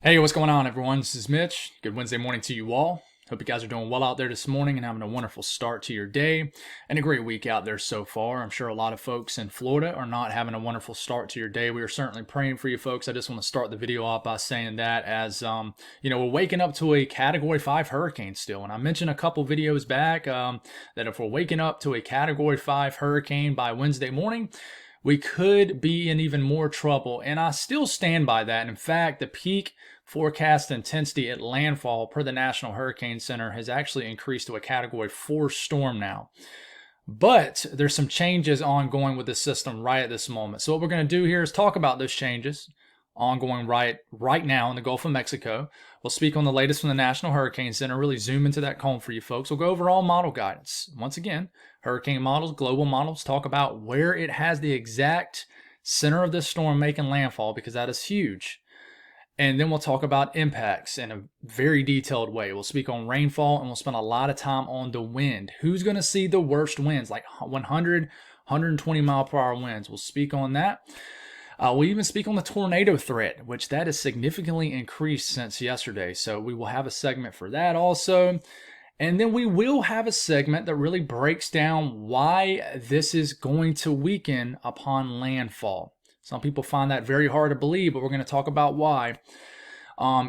Hey, what's going on, everyone? This is Mitch. Good Wednesday morning to you all. Hope you guys are doing well out there this morning and having a wonderful start to your day and a great week out there so far. I'm sure a lot of folks in Florida are not having a wonderful start to your day. We are certainly praying for you folks. I just want to start the video off by saying that as, we're waking up to a Category 5 hurricane still. And I mentioned a couple videos back that if we're waking up to a Category 5 hurricane by Wednesday morning, we could be in even more trouble. And I still stand by that. In fact, the peak forecast intensity at landfall per the National Hurricane Center has actually increased to a Category 4 storm now. But there's some changes ongoing with the system right at this moment. So what we're going to do here is talk about those changes ongoing right now in the Gulf of Mexico. We'll speak on the latest from the National Hurricane Center, really zoom into that cone for you folks. We'll go over all model guidance. Once again, hurricane models, global models, talk about where it has the exact center of this storm making landfall, because that is huge. And then we'll talk about impacts in a very detailed way. We'll speak on rainfall, and we'll spend a lot of time on the wind. Who's going to see the worst winds, like 100, 120 mile per hour winds? We'll speak on that. We'll even speak on the tornado threat, which that has significantly increased since yesterday. So we will have a segment for that also. And then we will have a segment that really breaks down why this is going to weaken upon landfall. Some people find that very hard to believe, but we're going to talk about why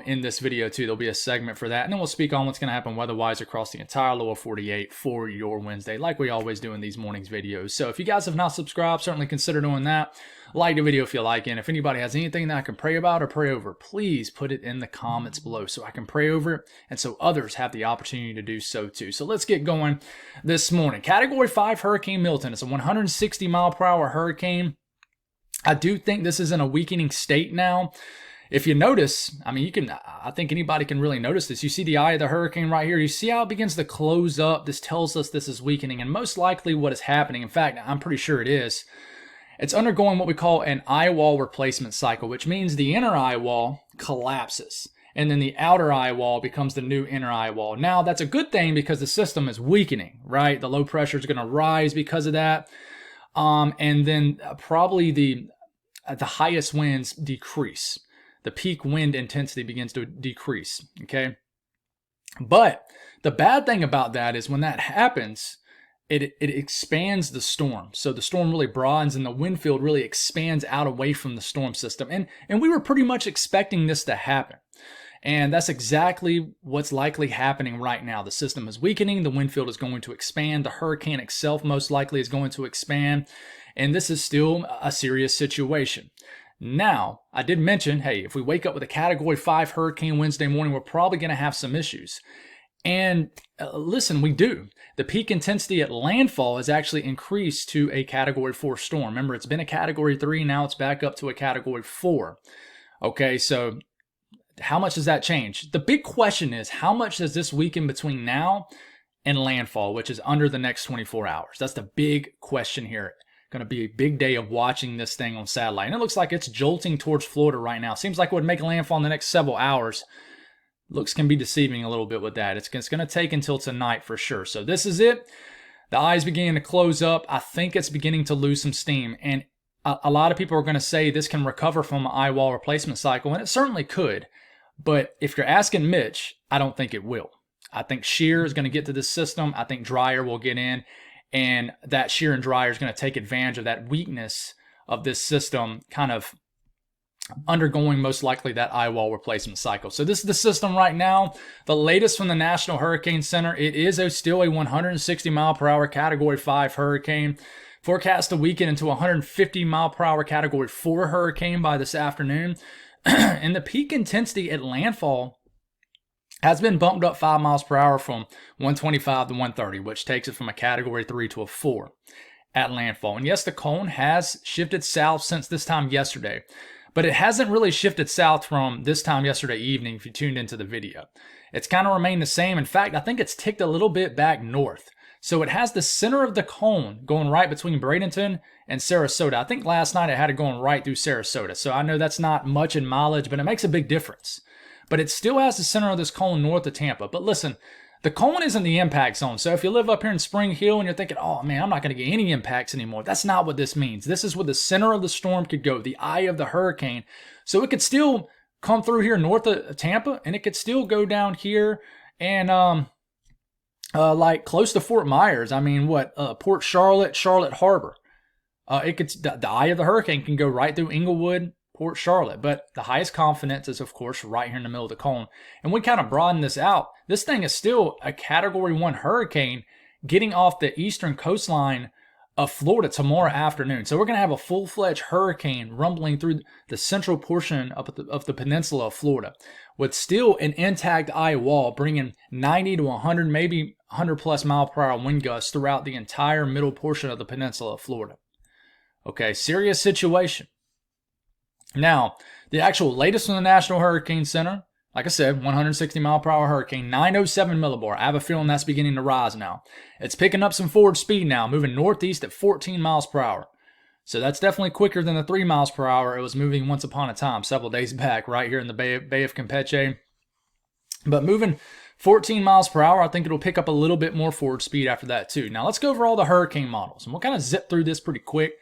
in this video too. There'll be a segment for that. And then we'll speak on what's going to happen weather-wise across the entire lower 48 for your Wednesday, like we always do in these mornings videos. So if you guys have not subscribed, certainly consider doing that. Like the video if you like it. And if anybody has anything that I can pray about or pray over, please put it in the comments below so I can pray over it and so others have the opportunity to do so too. So let's get going this morning. Category 5 Hurricane Milton. It's a 160 mile per hour hurricane. I do think this is in a weakening state now. If you notice, I think anybody can really notice this. You see the eye of the hurricane right here. You see how it begins to close up. This tells us this is weakening, and most likely what is happening, in fact, I'm pretty sure it is, it's undergoing what we call an eye wall replacement cycle, which means the inner eye wall collapses, and then the outer eye wall becomes the new inner eye wall. Now, that's a good thing because the system is weakening, right? The low pressure is going to rise because of that. And then probably the highest winds decrease. The peak wind intensity begins to decrease, okay? But the bad thing about that is when that happens, it expands the storm. So the storm really broadens and the wind field really expands out away from the storm system. And we were pretty much expecting this to happen. And that's exactly what's likely happening right now. The system is weakening. The wind field is going to expand. The hurricane itself most likely is going to expand. And this is still a serious situation. Now, I did mention, hey, if we wake up with a Category 5 hurricane Wednesday morning, we're probably going to have some issues. And listen, we do. The peak intensity at landfall has actually increased to a Category 4 storm. Remember, it's been a Category 3. Now it's back up to a Category 4. Okay, so how much does that change? The big question is, how much does this weaken between now and landfall, which is under the next 24 hours? That's the big question here. Going to be a big day of watching this thing on satellite. And it looks like it's jolting towards Florida right now. Seems like it would make landfall in the next several hours. Looks can be deceiving a little bit with that. It's going to take until tonight for sure. So this is it. The eyes beginning to close up. I think it's beginning to lose some steam. And a lot of people are going to say this can recover from an eye wall replacement cycle. And it certainly could. But if you're asking Mitch, I don't think it will. I think shear is going to get to this system. I think dryer will get in. And that shear and dryer is going to take advantage of that weakness of this system kind of undergoing most likely that eye wall replacement cycle. So this is the system right now. The latest from the National Hurricane Center, it is still a 160 mile per hour Category 5 hurricane. Forecast to weaken into 150 mile per hour Category 4 hurricane by this afternoon. And the peak intensity at landfall has been bumped up 5 miles per hour from 125 to 130, which takes it from a Category 3 to a 4 at landfall. And yes, the cone has shifted south since this time yesterday, but it hasn't really shifted south from this time yesterday evening if you tuned into the video. It's kind of remained the same. In fact, I think it's ticked a little bit back north. So it has the center of the cone going right between Bradenton and Sarasota. I think last night it had it going right through Sarasota. So I know that's not much in mileage, but it makes a big difference. But it still has the center of this cone north of Tampa. But listen, the cone isn't the impact zone. So if you live up here in Spring Hill and you're thinking, oh man, I'm not going to get any impacts anymore. That's not what this means. This is where the center of the storm could go, the eye of the hurricane. So it could still come through here north of Tampa, and it could still go down here and like close to Fort Myers. I mean, Port Charlotte, Charlotte Harbor. It could the eye of the hurricane can go right through Inglewood, Port Charlotte, but the highest confidence is, of course, right here in the middle of the cone. And we kind of broaden this out. This thing is still a Category 1 hurricane getting off the eastern coastline of Florida tomorrow afternoon. So we're going to have a full-fledged hurricane rumbling through the central portion of the peninsula of Florida with still an intact eye wall, bringing 90 to 100, maybe 100-plus mile-per-hour wind gusts throughout the entire middle portion of the peninsula of Florida. Okay, serious situation. Now, the actual latest from the National Hurricane Center, like I said, 160 mile per hour hurricane, 907 millibar. I have a feeling that's beginning to rise now. It's picking up some forward speed now, moving northeast at 14 miles per hour. So that's definitely quicker than the 3 miles per hour it was moving once upon a time, several days back, right here in the Bay of Campeche. But moving 14 miles per hour, I think it'll pick up a little bit more forward speed after that too. Now let's go over all the hurricane models, and we'll kind of zip through this pretty quick.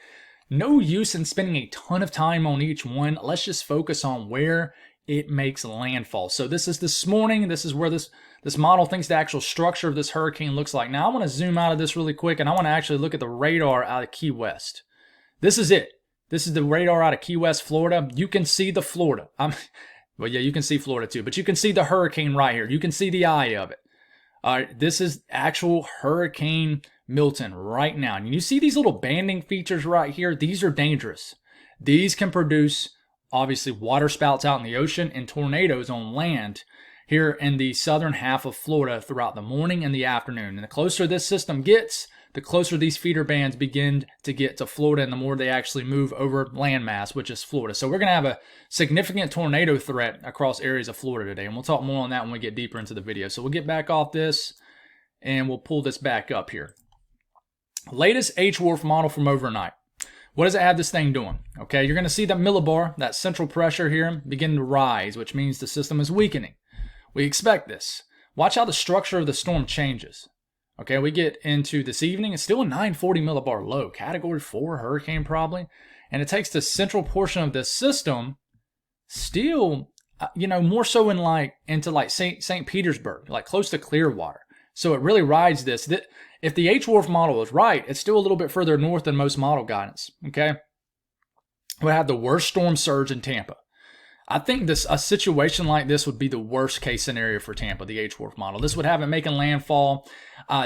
No use in spending a ton of time on each one. Let's just focus on where it makes landfall. So this is this morning. This is where this model thinks the actual structure of this hurricane looks like. Now I want to zoom out of this really quick, and I want to actually look at the radar out of Key West. This is it. This is the radar out of Key West, Florida. You can see the Florida. Well, yeah, you can see Florida too, but you can see the hurricane right here. You can see the eye of it. All right, this is actual Hurricane Milton right now. And you see these little banding features right here? These are dangerous. These can produce, obviously, water spouts out in the ocean and tornadoes on land here in the southern half of Florida throughout the morning and the afternoon. And the closer this system gets, the closer these feeder bands begin to get to Florida and the more they actually move over landmass, which is Florida. So we're going to have a significant tornado threat across areas of Florida today. And we'll talk more on that when we get deeper into the video. So we'll get back off this and we'll pull this back up here. Latest H-Wharf model from overnight. What does it have this thing doing? Okay, you're going to see that millibar, that central pressure here, begin to rise, which means the system is weakening. We expect this. Watch how the structure of the storm changes. Okay, we get into this evening. It's still a 940 millibar low, Category 4 hurricane probably. And it takes the central portion of this system still, more so into St. Petersburg, like close to Clearwater. So it really rides this. If the H-Wharf model is right, it's still a little bit further north than most model guidance, okay? We'll have the worst storm surge in Tampa. I think a situation like this would be the worst case scenario for Tampa, the H-Wharf model. This would have it making landfall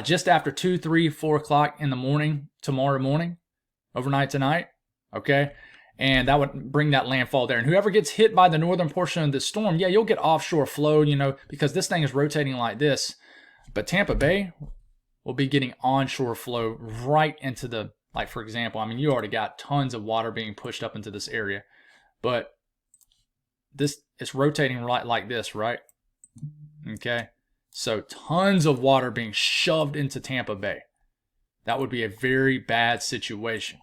just after 2, 3, 4 o'clock in the morning, tomorrow morning, overnight tonight, okay? And that would bring that landfall there. And whoever gets hit by the northern portion of this storm, yeah, you'll get offshore flow, because this thing is rotating like this. But Tampa Bay will be getting onshore flow right into for example, you already got tons of water being pushed up into this area. But this is rotating right like this, right? Okay. So tons of water being shoved into Tampa Bay. That would be a very bad situation.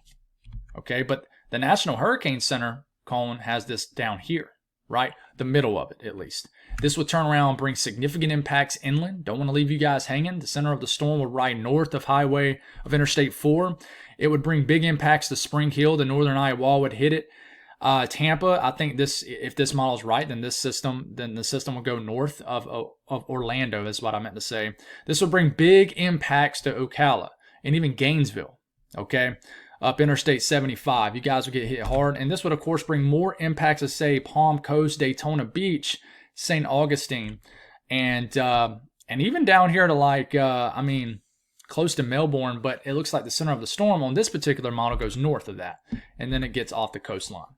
Okay. But the National Hurricane Center cone has this down here, right? The middle of it, at least. This would turn around and bring significant impacts inland. Don't want to leave you guys hanging. The center of the storm would ride north of Interstate 4. It would bring big impacts to Spring Hill. The northern eye wall would hit it. Tampa, I think if this model is right, then the system would go north of Orlando. That's what I meant to say. This would bring big impacts to Ocala and even Gainesville. Okay. Up Interstate 75. You guys would get hit hard. And this would, of course, bring more impacts to, say, Palm Coast, Daytona Beach, St. Augustine, and even down here to close to Melbourne, but it looks like the center of the storm on this particular model goes north of that, and then it gets off the coastline.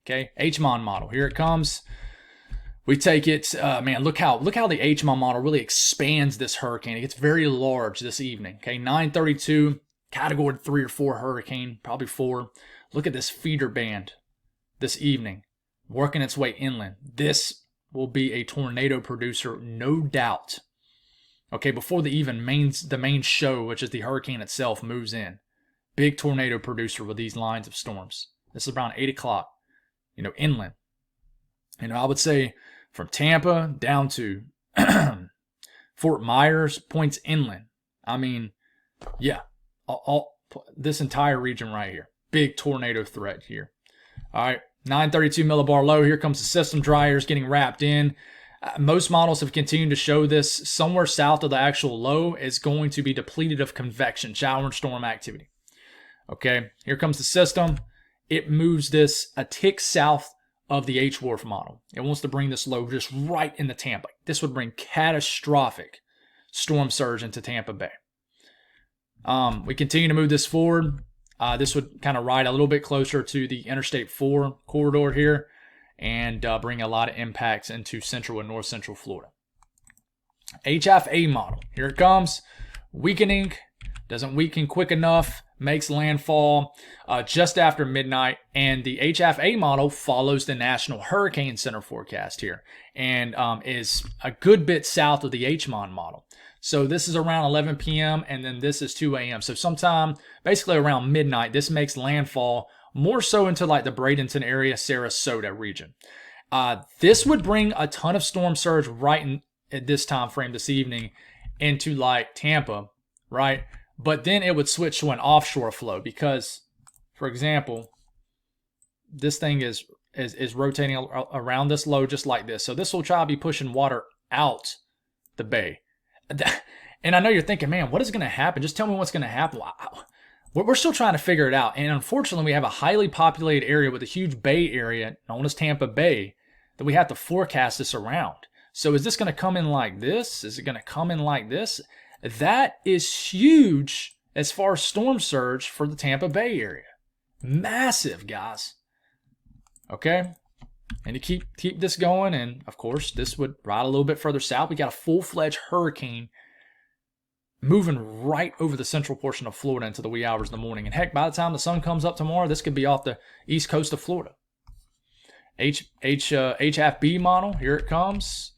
Okay, HMON model. Here it comes. We take it, look how the HMON model really expands this hurricane. It gets very large this evening. Okay, 932, Category 3 or 4 hurricane, probably 4. Look at this feeder band this evening, working its way inland. This will be a tornado producer, no doubt. Okay, before the main show, which is the hurricane itself, moves in. Big tornado producer with these lines of storms. This is around 8 o'clock, inland. I would say from Tampa down to Fort Myers, points inland. All this entire region right here. Big tornado threat here. All right, 932 millibar low. Here comes the system dryers getting wrapped in. Most models have continued to show this. Somewhere south of the actual low is going to be depleted of convection, shower and storm activity. Okay, here comes the system. It moves this a tick south of the H-Wharf model. It wants to bring this low just right into Tampa. This would bring catastrophic storm surge into Tampa Bay. We continue to move this forward. This would kind of ride a little bit closer to the Interstate 4 corridor here and bring a lot of impacts into central and north central Florida. HFA model. Here it comes. Weakening. Doesn't weaken quick enough. Makes landfall just after midnight. And the HFA model follows the National Hurricane Center forecast here and is a good bit south of the HMON model. So this is around 11 p.m. and then this is 2 a.m. So sometime basically around midnight, this makes landfall more so into like the Bradenton area, Sarasota region. This would bring a ton of storm surge at this time frame this evening into like Tampa, right? But then it would switch to an offshore flow because, for example, this thing is rotating around this low just like this. So this will try to be pushing water out the bay. And I know you're thinking, man, what is going to happen? Just tell me what's going to happen. We're still trying to figure it out. And unfortunately, we have a highly populated area with a huge bay area known as Tampa Bay that we have to forecast this around. So is this going to come in like this? Is it going to come in like this? That is huge as far as storm surge for the Tampa Bay area. Massive, guys. Okay? And to keep this going, and of course, this would ride a little bit further south. We got a full-fledged hurricane moving right over the central portion of Florida into the wee hours of the morning. And heck, by the time the sun comes up tomorrow, this could be off the east coast of Florida. HFB model, here it comes.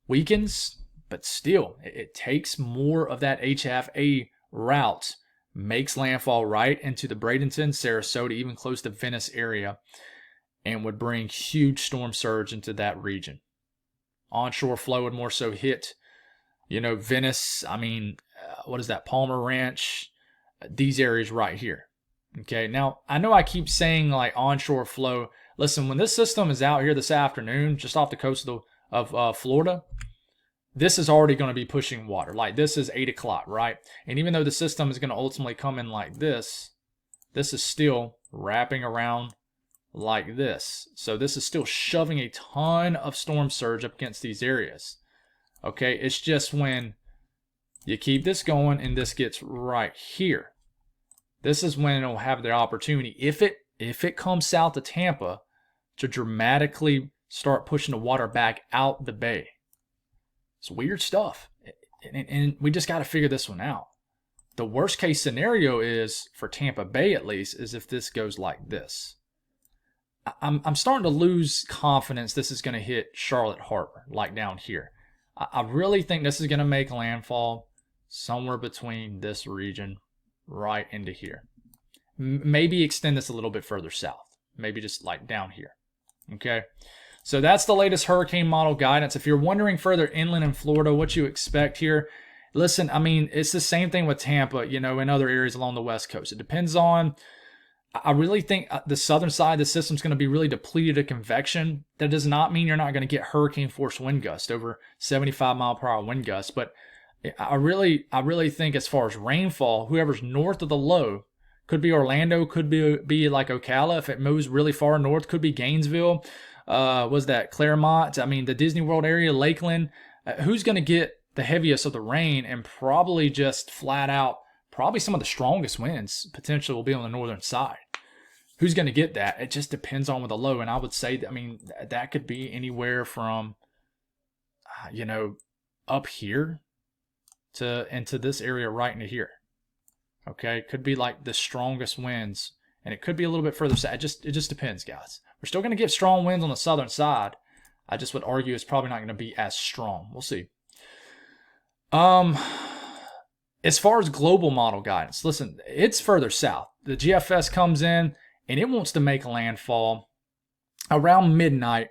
Weakens, but still, it takes more of that HFA route. Makes landfall right into the Bradenton, Sarasota, even close to Venice area, and would bring huge storm surge into that region. Onshore flow would more so hit, Venice, what is that, Palmer Ranch, these areas right here. Okay, now, I know I keep saying like onshore flow. Listen, when this system is out here this afternoon, just off the coast of Florida, this is already going to be pushing water. Like this is 8 o'clock, right? And even though the system is going to ultimately come in like this is still wrapping around like this. So this is still shoving a ton of storm surge up against these areas. Okay, it's just when you keep this going and this gets right here, this is when it'll have the opportunity, if it comes south of Tampa, to dramatically start pushing the water back out the bay. It's weird stuff, and we just got to figure this one out. The worst case scenario is, for Tampa Bay at least, is if this goes like this. I'm starting to lose confidence this is going to hit Charlotte Harbor, like down here. I really think this is going to make landfall somewhere between this region right into here. Maybe extend this a little bit further south. Maybe just like down here. Okay? So that's the latest hurricane model guidance. If you're wondering further inland in Florida what you expect here, listen, it's the same thing with Tampa, in other areas along the West Coast. It depends on, I really think the southern side of the system is going to be really depleted of convection. That does not mean you're not going to get hurricane force wind gusts, over 75 mile per hour wind gusts. But I really think as far as rainfall, whoever's north of the low, could be Orlando, could be like Ocala. If it moves really far north, could be Gainesville. Was that Claremont? The Disney World area, Lakeland. Who's going to get the heaviest of the rain and probably just flat out, probably some of the strongest winds potentially will be on the northern side. Who's going to get that? It just depends on with the low. And I would say that, that could be anywhere from, up here into this area right into here. Okay, it could be like the strongest winds, and it could be a little bit further south. It just depends, guys. We're still going to get strong winds on the southern side. I just would argue it's probably not going to be as strong. We'll see. As far as global model guidance, listen, it's further south. The GFS comes in, and it wants to make landfall around midnight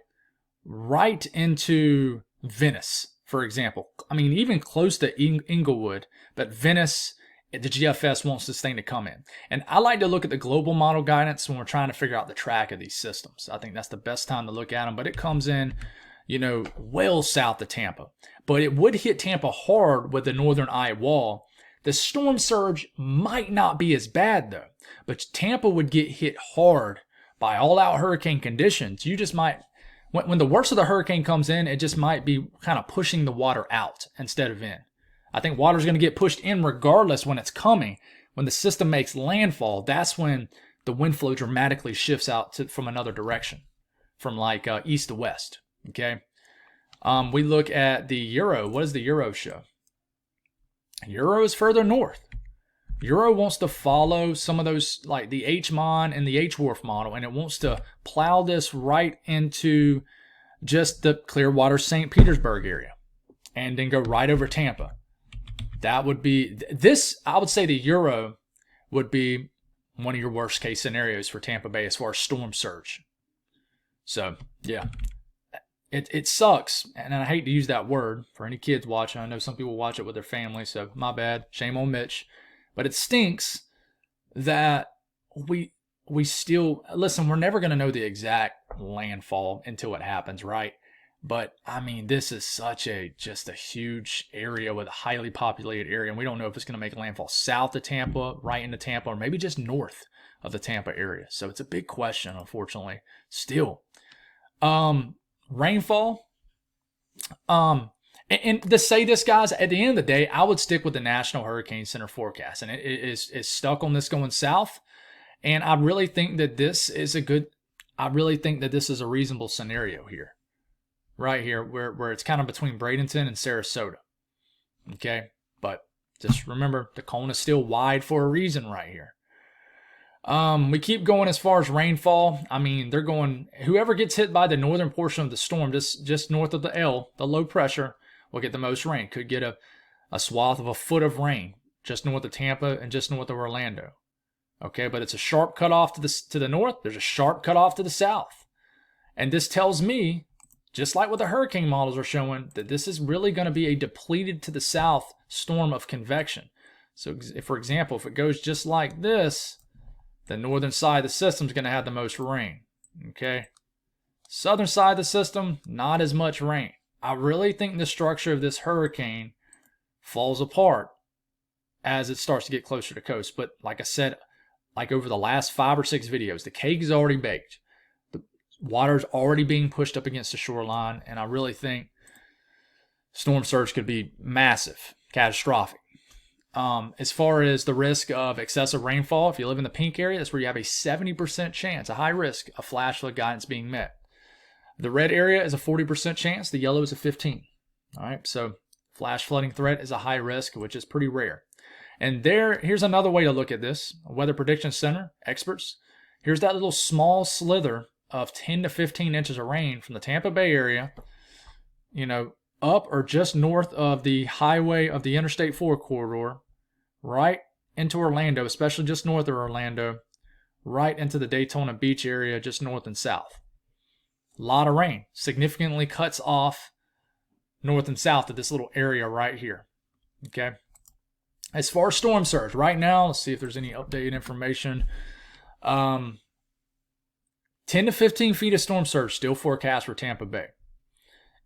right into Venice, for example. Even close to Inglewood, but Venice the GFS wants this thing to come in. And I like to look at the global model guidance when we're trying to figure out the track of these systems. I think that's the best time to look at them, but it comes in, well south of Tampa. But it would hit Tampa hard with the northern eye wall. The storm surge might not be as bad though, but Tampa would get hit hard by all-out hurricane conditions. You just might, when the worst of the hurricane comes in, it just might be kind of pushing the water out instead of in. I think water's going to get pushed in regardless when it's coming. When the system makes landfall, that's when the wind flow dramatically shifts out from another direction, from like east to west. Okay. We look at the Euro. What does the Euro show? Euro is further north. Euro wants to follow some of those, like the HMON and the HWRF model, and it wants to plow this right into just the Clearwater, St. Petersburg area, and then go right over Tampa. That would be this. I would say the Euro would be one of your worst case scenarios for Tampa Bay as far as storm surge. So yeah, it sucks, and I hate to use that word for any kids watching. I know some people watch it with their family, so my bad. Shame on Mitch. But it stinks that we still, listen, we're never going to know the exact landfall until it happens, right? But I mean, this is just a huge area with a highly populated area, and we don't know if it's going to make landfall south of Tampa, right into Tampa, or maybe just north of the Tampa area. So it's a big question, unfortunately. Still, rainfall. And to say this, guys, at the end of the day, I would stick with the National Hurricane Center forecast, and it is stuck on this going south. And I really think that this is a reasonable scenario here. Right here, where it's kind of between Bradenton and Sarasota. Okay, but just remember, the cone is still wide for a reason right here. We keep going as far as rainfall. I mean, they're going, whoever gets hit by the northern portion of the storm, just north of the L, the low pressure, will get the most rain. Could get a swath of a foot of rain just north of Tampa and just north of Orlando. Okay, but it's a sharp cutoff to the north. There's a sharp cutoff to the south. And this tells me, just like what the hurricane models are showing, that this is really going to be a depleted to the south storm of convection. So if, for example, if it goes just like this, the northern side of the system is going to have the most rain. Okay. Southern side of the system, not as much rain. I really think the structure of this hurricane falls apart as it starts to get closer to coast. But like I said, like over the last 5 or 6 videos, the cake is already baked. Water's already being pushed up against the shoreline, and I really think storm surge could be massive, catastrophic. As far as the risk of excessive rainfall, if you live in the pink area, that's where you have a 70% chance, a high risk of flash flood guidance being met. The red area is a 40% chance, the yellow is a 15%. All right, so flash flooding threat is a high risk, which is pretty rare. And here's another way to look at this. Weather Prediction Center, experts, here's that little small slither of 10 to 15 inches of rain from the Tampa Bay area, up or just north of the highway of the Interstate 4 corridor, right into Orlando, especially just north of Orlando, right into the Daytona Beach area, just north and south. A lot of rain. Significantly cuts off north and south of this little area right here. Okay. As far as storm surge, right now, let's see if there's any updated information. 10 to 15 feet of storm surge still forecast for Tampa Bay.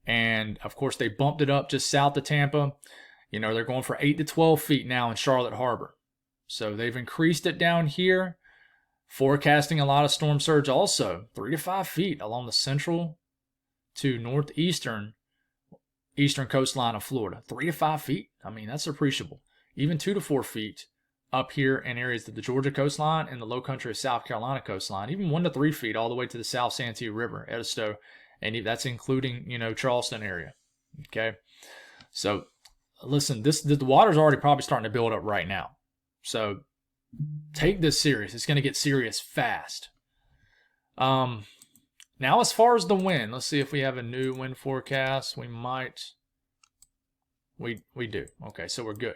And, of course, they bumped it up just south of Tampa. They're going for 8 to 12 feet now in Charlotte Harbor. So they've increased it down here, forecasting a lot of storm surge also. 3 to 5 feet along the central to northeastern coastline of Florida. 3 to 5 feet. I mean, that's appreciable. Even 2 to 4 feet up here in areas of the Georgia coastline and the low country of South Carolina coastline, even 1 to 3 feet all the way to the South Santee River, Edisto, and that's including, Charleston area. Okay. So listen, the water's already probably starting to build up right now. So take this serious. It's going to get serious fast. Now, as far as the wind, let's see if we have a new wind forecast. We might. We do. Okay, so we're good.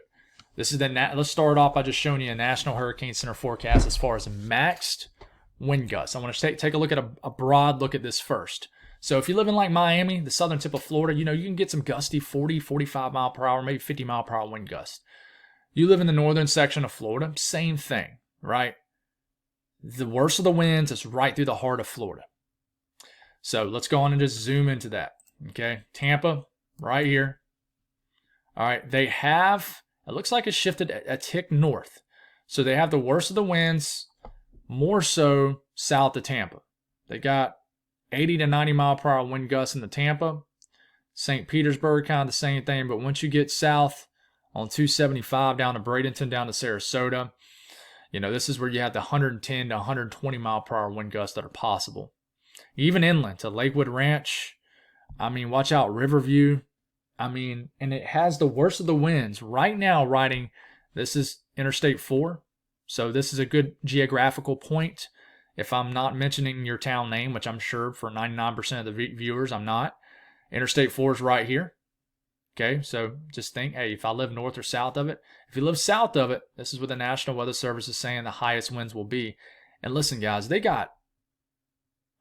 This is let's start off by just showing you a National Hurricane Center forecast as far as maxed wind gusts. I want to take a look at a broad look at this first. So if you live in like Miami, the southern tip of Florida, you can get some gusty 40, 45 mile per hour, maybe 50 mile per hour wind gusts. You live in the northern section of Florida, same thing, right? The worst of the winds is right through the heart of Florida. So let's go on and just zoom into that. Okay, Tampa, right here. All right, they have, it looks like it's shifted a tick north. So they have the worst of the winds, more so south of Tampa. They got 80 to 90 mile per hour wind gusts in the Tampa. St. Petersburg, kind of the same thing. But once you get south on 275 down to Bradenton, down to Sarasota, this is where you have the 110 to 120 mile per hour wind gusts that are possible. Even inland to Lakewood Ranch. Watch out, Riverview. And it has the worst of the winds. Right now, this is Interstate 4. So this is a good geographical point. If I'm not mentioning your town name, which I'm sure for 99% of the viewers, I'm not. Interstate 4 is right here. Okay, so just think, hey, if I live north or south of it, if you live south of it, this is what the National Weather Service is saying the highest winds will be. And listen, guys, they got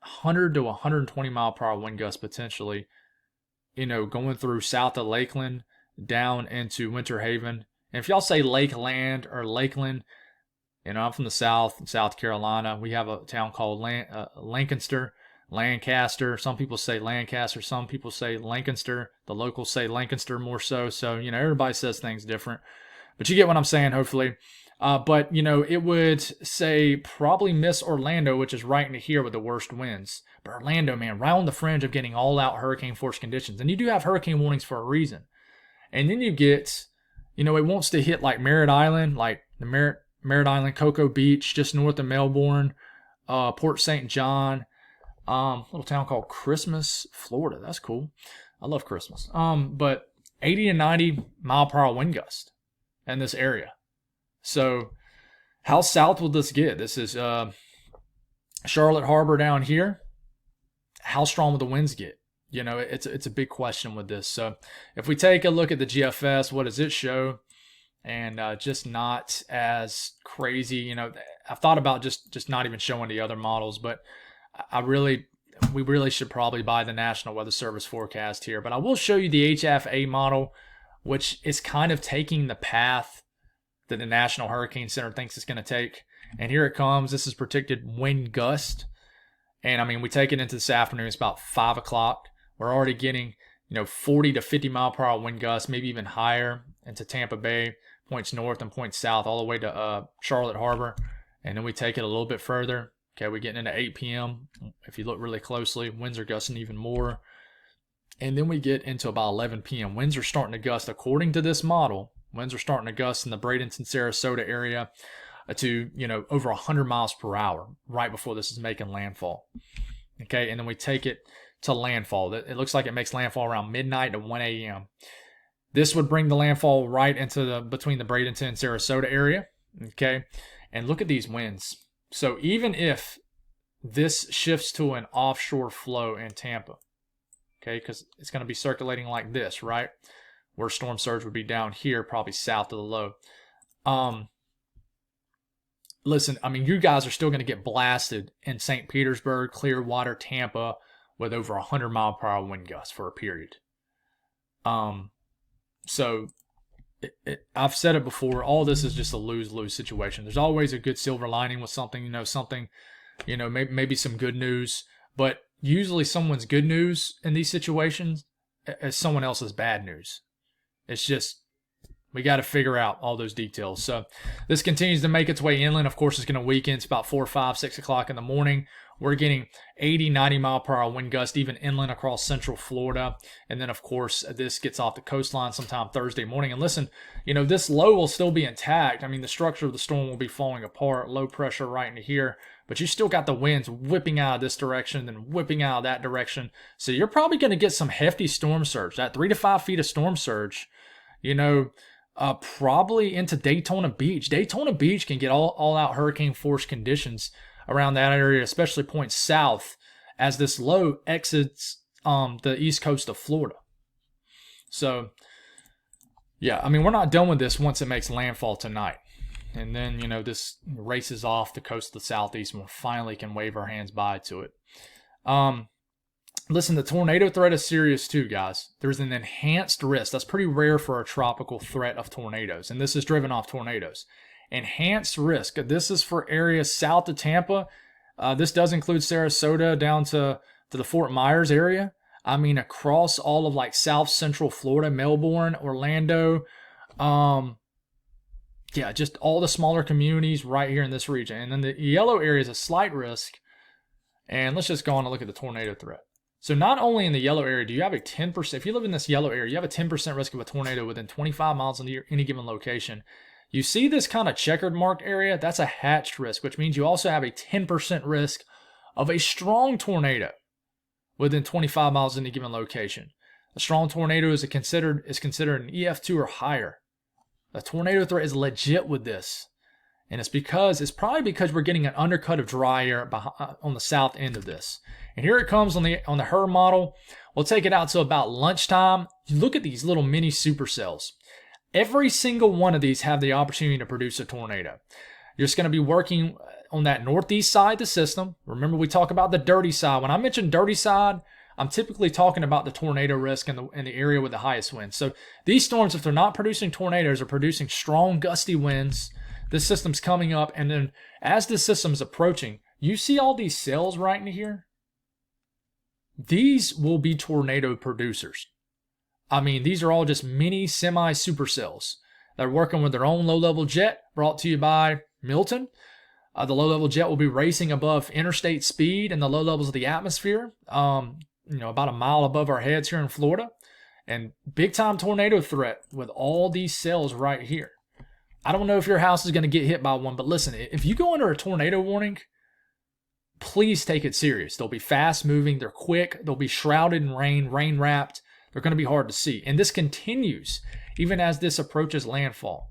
100 to 120 mile per hour wind gusts potentially, going through south of Lakeland down into Winter Haven. And if y'all say Lakeland or Lakeland, I'm from the South Carolina. We have a town called Lancaster. Some people say Lancaster. Some people say Lancaster. The locals say Lancaster more so. So, everybody says things different. But you get what I'm saying, hopefully. But it would say probably miss Orlando, which is right into here with the worst winds. But Orlando, man, right on the fringe of getting all-out hurricane force conditions. And you do have hurricane warnings for a reason. And then you get, it wants to hit like Merritt Island, like the Merritt Island, Cocoa Beach, just north of Melbourne, Port St. John, little town called Christmas, Florida. That's cool. I love Christmas. But 80 to 90 mile per hour wind gust in this area. So how south will this get? This is Charlotte Harbor down here. How strong will the winds get? It's a big question with this. So if we take a look at the GFS, what does it show? And just not as crazy. I've thought about just not even showing the other models, but we really should probably buy the National Weather Service forecast here. But I will show you the HFA model, which is kind of taking the path that the National Hurricane Center thinks it's going to take. And here it comes. This is predicted wind gust. And we take it into this afternoon. It's about 5 o'clock. We're already getting, 40 to 50 mile per hour wind gusts, maybe even higher into Tampa Bay, points north and points south, all the way to Charlotte Harbor. And then we take it a little bit further. Okay, we're getting into 8 p.m. If you look really closely, winds are gusting even more. And then we get into about 11 p.m. Winds are starting to gust, according to this model. Winds are starting to gust in the Bradenton, Sarasota area to, over 100 miles per hour right before this is making landfall. Okay, and then we take it to landfall. It looks like it makes landfall around midnight to 1 a.m. This would bring the landfall right into between the Bradenton and Sarasota area. Okay, and look at these winds. So even if this shifts to an offshore flow in Tampa, okay, because it's going to be circulating like this, right? Where storm surge would be down here, probably south of the low. Listen, you guys are still going to get blasted in St. Petersburg, Clearwater, Tampa with over 100 mile per hour wind gusts for a period. So I've said it before, all this is just a lose-lose situation. There's always a good silver lining with something, maybe some good news. But usually someone's good news in these situations is someone else's bad news. It's just, we got to figure out all those details. So this continues to make its way inland. Of course, it's going to weaken. It's about 4, 5, 6 o'clock in the morning. We're getting 80, 90 mile per hour wind gust, even inland across central Florida. And then, of course, this gets off the coastline sometime Thursday morning. And listen, this low will still be intact. The structure of the storm will be falling apart, low pressure right into here. But you still got the winds whipping out of this direction and whipping out of that direction. So you're probably going to get some hefty storm surge. That 3 to 5 feet of storm surge, probably into Daytona Beach. Daytona Beach can get all-out hurricane force conditions around that area, especially points south as this low exits the east coast of Florida. So, yeah, we're not done with this once it makes landfall tonight. And then, this races off the coast of the southeast and we finally can wave our hands bye to it. Listen, the tornado threat is serious too, guys. There's an enhanced risk. That's pretty rare for a tropical threat of tornadoes, and this is driven off tornadoes. Enhanced risk. This is for areas south of Tampa. This does include Sarasota down to the Fort Myers area. I mean, across all of like South Central Florida, Melbourne, Orlando. Yeah, just all the smaller communities right here in this region. And then the yellow area is a slight risk. And let's just go on and look at the tornado threat. So not only in the yellow area do you have a 10%, if you live in this yellow area, you have a 10% risk of a tornado within 25 miles in any given location. You see this kind of checkered marked area? That's a hatched risk, which means you also have a 10% risk of a strong tornado within 25 miles in any given location. A strong tornado is considered an EF2 or higher. A tornado threat is legit with this. And it's probably because we're getting an undercut of dry air on the south end of this. And here it comes on the HUR model. We'll take it out to about lunchtime. You look at these little mini supercells. Every single one of these have the opportunity to produce a tornado. You're just going to be working on that northeast side of the system. Remember, we talk about the dirty side. When I mention dirty side, I'm typically talking about the tornado risk in the area with the highest winds. So these storms, if they're not producing tornadoes, are producing strong gusty winds. This system's coming up, and then as this system's approaching, you see all these cells right in here? These will be tornado producers. I mean, these are all just mini semi-supercells. They're working with their own low-level jet, brought to you by Milton. The low-level jet will be racing above interstate speed in the low levels of the atmosphere, about a mile above our heads here in Florida. And big-time tornado threat with all these cells right here. I don't know if your house is going to get hit by one, but listen, if you go under a tornado warning, please take it serious. They'll be fast moving, they're quick, they'll be shrouded in rain wrapped, they're going to be hard to see. And this continues even as this approaches landfall.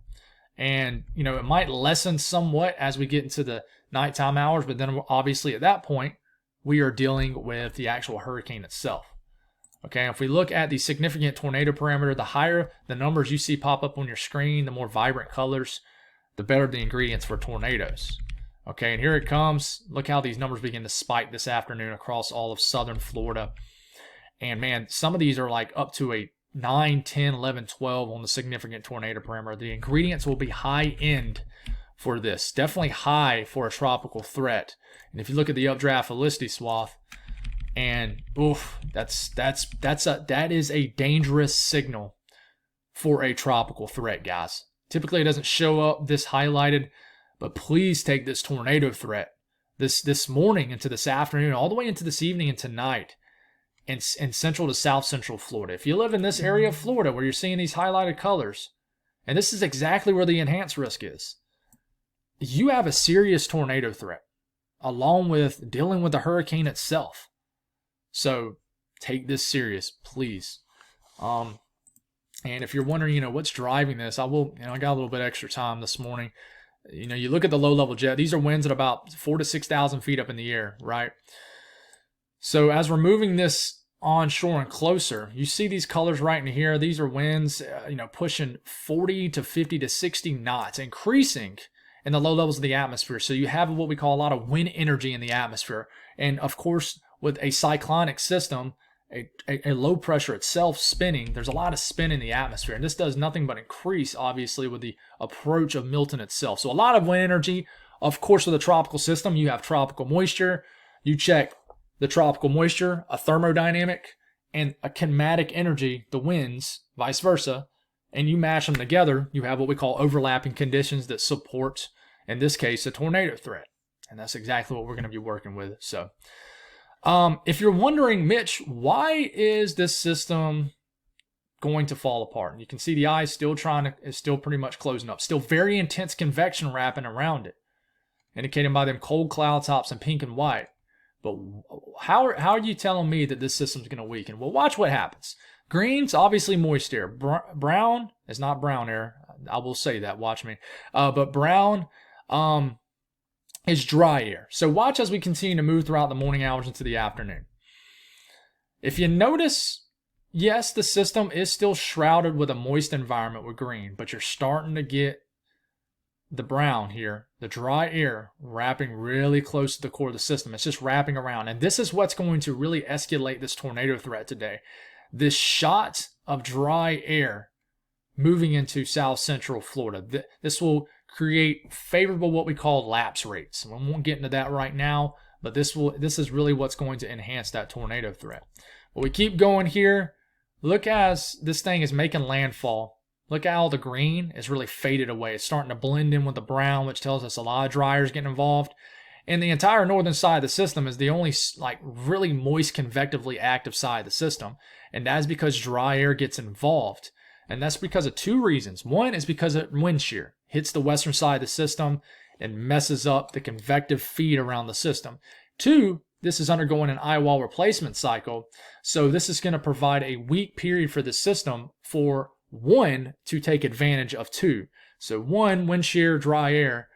And, it might lessen somewhat as we get into the nighttime hours, but then obviously at that point, we are dealing with the actual hurricane itself. Okay, if we look at the significant tornado parameter, the higher the numbers you see pop up on your screen, the more vibrant colors, the better the ingredients for tornadoes. Okay, and here it comes. Look how these numbers begin to spike this afternoon across all of southern Florida. And man, some of these are like up to a 9, 10, 11, 12 on the significant tornado parameter. The ingredients will be high end for this. Definitely high for a tropical threat. And if you look at the updraft velocity swath, and that is a dangerous signal for a tropical threat, guys. Typically, it doesn't show up this highlighted, but please take this tornado threat this morning into this afternoon, all the way into this evening and tonight, in central to south central Florida. If you live in this area of Florida where you're seeing these highlighted colors, and this is exactly where the enhanced risk is, you have a serious tornado threat, along with dealing with the hurricane itself. So take this serious, please. And if you're wondering, what's driving this, I got a little bit extra time this morning. You look at the low-level jet. These are winds at about 4,000 to 6,000 feet up in the air, right? So as we're moving this onshore and closer, you see these colors right in here. These are winds, pushing 40 to 50 to 60 knots, increasing in the low levels of the atmosphere. So you have what we call a lot of wind energy in the atmosphere. And of course, with a cyclonic system, a low pressure itself spinning, there's a lot of spin in the atmosphere. And this does nothing but increase, obviously, with the approach of Milton itself. So a lot of wind energy. Of course, with a tropical system, you have tropical moisture. You check the tropical moisture, a thermodynamic, and a kinematic energy, the winds, vice versa. And you mash them together, you have what we call overlapping conditions that support, in this case, a tornado threat. And that's exactly what we're going to be working with. So if you're wondering, Mitch, why is this system going to fall apart? You can see the eye is still pretty much closing up. Still very intense convection wrapping around it, indicated by them cold cloud tops in pink and white. But how are you telling me that this system's going to weaken? Well, watch what happens. Green's obviously moist air. Brown is not brown air. I will say that. Watch me. But brown is dry air. So watch as we continue to move throughout the morning hours into the afternoon. If you notice, yes, the system is still shrouded with a moist environment with green, but you're starting to get the brown here, the dry air wrapping really close to the core of the system. It's just wrapping around. And this is what's going to really escalate this tornado threat today. This shot of dry air moving into south central Florida. This will create favorable what we call lapse rates. We won't get into that right now, but this is really what's going to enhance that tornado threat. But we keep going here. Look as this thing is making landfall. Look at how the green is really faded away. It's starting to blend in with the brown, which tells us a lot of dry air is getting involved. And the entire northern side of the system is the only like really moist, convectively active side of the system. And that's because dry air gets involved. And that's because of two reasons. One is because of wind shear. Hits the western side of the system and messes up the convective feed around the system. Two, this is undergoing an eye wall replacement cycle. So this is going to provide a weak period for the system for one to take advantage of two. So one, wind shear, dry air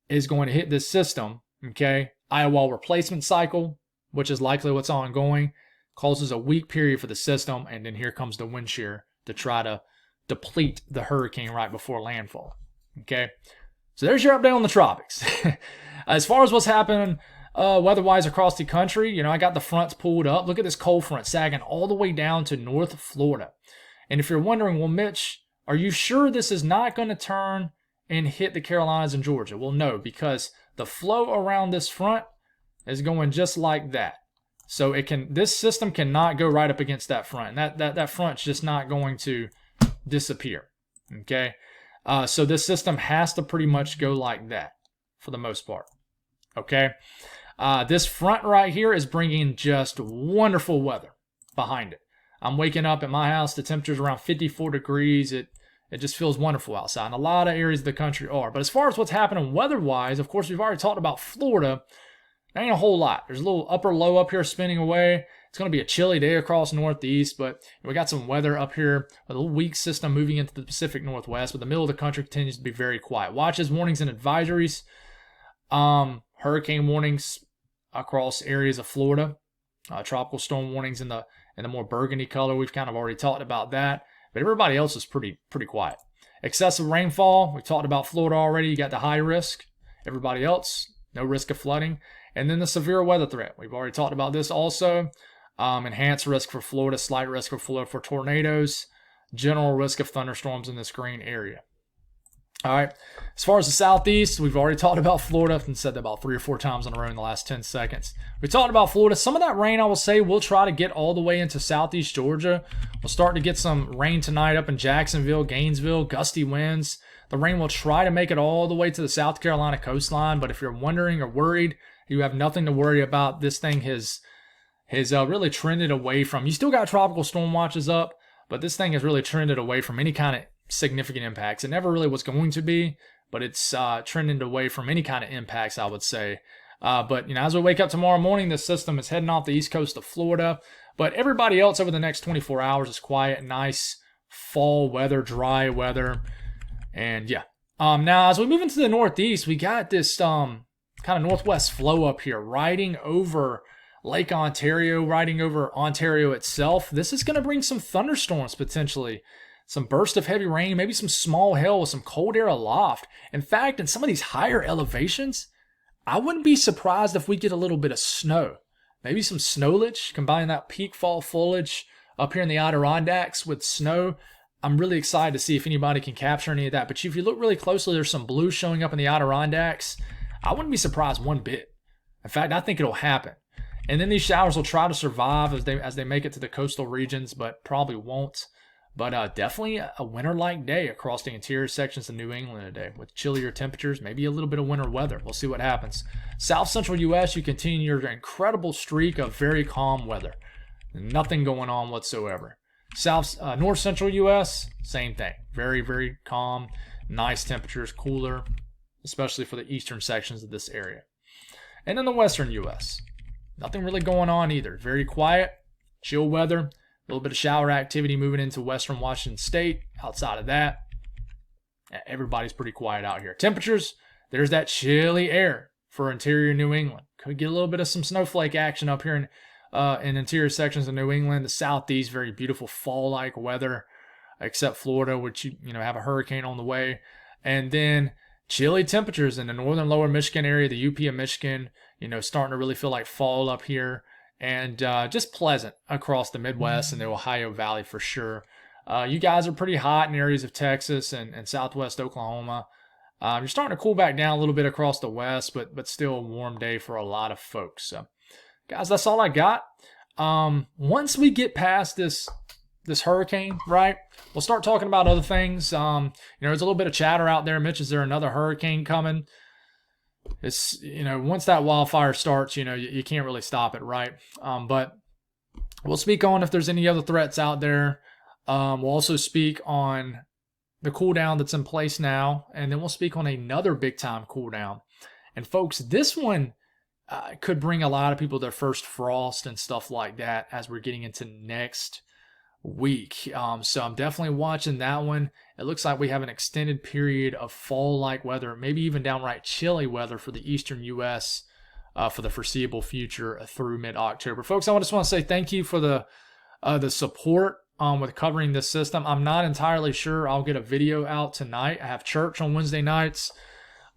is going to hit this system. Okay. Eye wall replacement cycle, which is likely what's ongoing, causes a weak period for the system. And then here comes the wind shear to try to deplete the hurricane right before landfall. Okay. So there's your update on the tropics. As far as what's happening weather-wise across the country, I got the fronts pulled up. Look at this cold front sagging all the way down to North Florida. And if you're wondering, well, Mitch, are you sure this is not going to turn and hit the Carolinas and Georgia? Well, no, because the flow around this front is going just like that. So this system cannot go right up against that front. And that front's just not going to disappear. Okay? So this system has to pretty much go like that for the most part. Okay? This front right here is bringing just wonderful weather behind it. I'm waking up at my house. The temperature's around 54 degrees. It just feels wonderful outside. And a lot of areas of the country are. But as far as what's happening weather-wise, of course, we've already talked about Florida. There ain't a whole lot. There's a little upper low up here spinning away. It's going to be a chilly day across northeast, but we got some weather up here. A little weak system moving into the Pacific Northwest, but the middle of the country continues to be very quiet. Watches, warnings, and advisories. Hurricane warnings across areas of Florida. Tropical storm warnings in the more burgundy color. We've kind of already talked about that, but everybody else is pretty quiet. Excessive rainfall. We talked about Florida already. You got the high risk. Everybody else, no risk of flooding. And then the severe weather threat. We've already talked about this also. Enhanced risk for Florida, slight risk for Florida for tornadoes, general risk of thunderstorms in this green area. All right. As far as the southeast, we've already talked about Florida and said that about 3 or 4 times in a row in the last 10 seconds. We talked about Florida. Some of that rain, I will say, will try to get all the way into southeast Georgia. We'll start to get some rain tonight up in Jacksonville, Gainesville, gusty winds. The rain will try to make it all the way to the South Carolina coastline. But if you're wondering or worried, you have nothing to worry about. This thing has really trended away from. You still got tropical storm watches up, but this thing has really trended away from any kind of significant impacts. It never really was going to be, but it's trending away from any kind of impacts, I would say. But as we wake up tomorrow morning, this system is heading off the east coast of Florida. But everybody else over the next 24 hours is quiet, nice fall weather, dry weather, and yeah. Now as we move into the northeast, we got this kind of northwest flow up here, riding over Lake Ontario, riding over Ontario itself. This is going to bring some thunderstorms potentially. Some burst of heavy rain, maybe some small hail with some cold air aloft. In fact, in some of these higher elevations, I wouldn't be surprised if we get a little bit of snow. Maybe some snowage, combine that peak fall foliage up here in the Adirondacks with snow. I'm really excited to see if anybody can capture any of that. But if you look really closely, there's some blue showing up in the Adirondacks. I wouldn't be surprised one bit. In fact, I think it'll happen. And then these showers will try to survive as they make it to the coastal regions, but probably won't. But definitely a winter-like day across the interior sections of New England today with chillier temperatures, maybe a little bit of winter weather. We'll see what happens. South Central U.S., you continue your incredible streak of very calm weather. Nothing going on whatsoever. North Central U.S., same thing. Very, very calm, nice temperatures, cooler, especially for the eastern sections of this area. And then the Western U.S., nothing really going on either. Very quiet, chill weather. A little bit of shower activity moving into western Washington State. Outside of that, everybody's pretty quiet out here. Temperatures, there's that chilly air for interior New England. Could get a little bit of some snowflake action up here in interior sections of New England. The southeast, very beautiful fall-like weather, except Florida, which you have a hurricane on the way. And then chilly temperatures in the northern lower Michigan area, the UP of Michigan, starting to really feel like fall up here, and just pleasant across the Midwest and the Ohio Valley for sure. You guys are pretty hot in areas of Texas and southwest Oklahoma. You're starting to cool back down a little bit across the west, but still a warm day for a lot of folks. So, guys, that's all I got. Once we get past this hurricane, right, we'll start talking about other things. There's a little bit of chatter out there. Mitch, is there another hurricane coming? It's, once that wildfire starts, you can't really stop it, right? But we'll speak on if there's any other threats out there. We'll also speak on the cool down that's in place now, and then we'll speak on another big time cool down. And folks, this one could bring a lot of people their first frost and stuff like that as we're getting into next week. So I'm definitely watching that one. It looks like we have an extended period of fall-like weather, maybe even downright chilly weather for the eastern U.S. For the foreseeable future through mid-October. Folks, I just want to say thank you for the support with covering this system. I'm not entirely sure I'll get a video out tonight. I have church on Wednesday nights.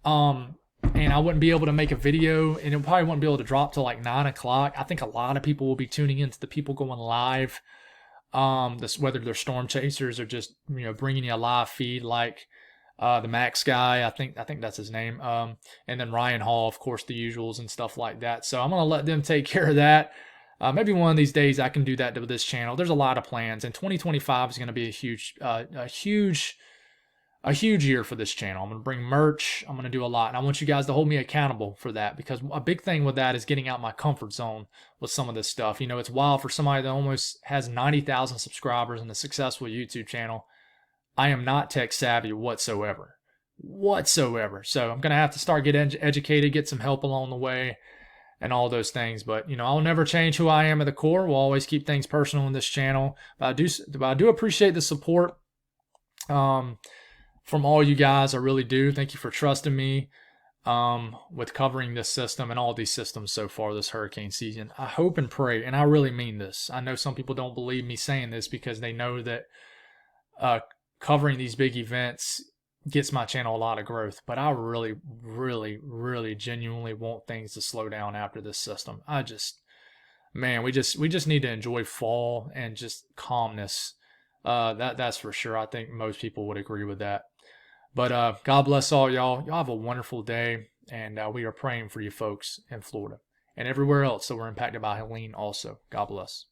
And I wouldn't be able to make a video, and it probably wouldn't be able to drop till like 9 o'clock. I think a lot of people will be tuning into the people going live. Whether they're storm chasers or just bringing you a live feed like the Max guy, I think that's his name. And then Ryan Hall, of course, the usuals and stuff like that. So I'm gonna let them take care of that. Maybe one of these days I can do that to this channel. There's a lot of plans, and 2025 is going to be a huge year for this channel. I'm going to bring merch. I'm going to do a lot, and I want you guys to hold me accountable for that, because a big thing with that is getting out my comfort zone with some of this stuff. It's wild for somebody that almost has 90,000 subscribers and a successful YouTube channel. I am not tech savvy whatsoever. So I'm going to have to start getting educated, get some help along the way, and all those things. But I'll never change who I am at the core. We'll always keep things personal in this channel. But I do appreciate the support from all you guys. I really do. Thank you for trusting me with covering this system and all these systems so far this hurricane season. I hope and pray, and I really mean this. I know some people don't believe me saying this because they know that covering these big events gets my channel a lot of growth, but I really, really, really genuinely want things to slow down after this system. We just need to enjoy fall and just calmness. That's for sure. I think most people would agree with that. But God bless all y'all. Y'all have a wonderful day, and we are praying for you folks in Florida and everywhere else that were impacted by Helene also. God bless.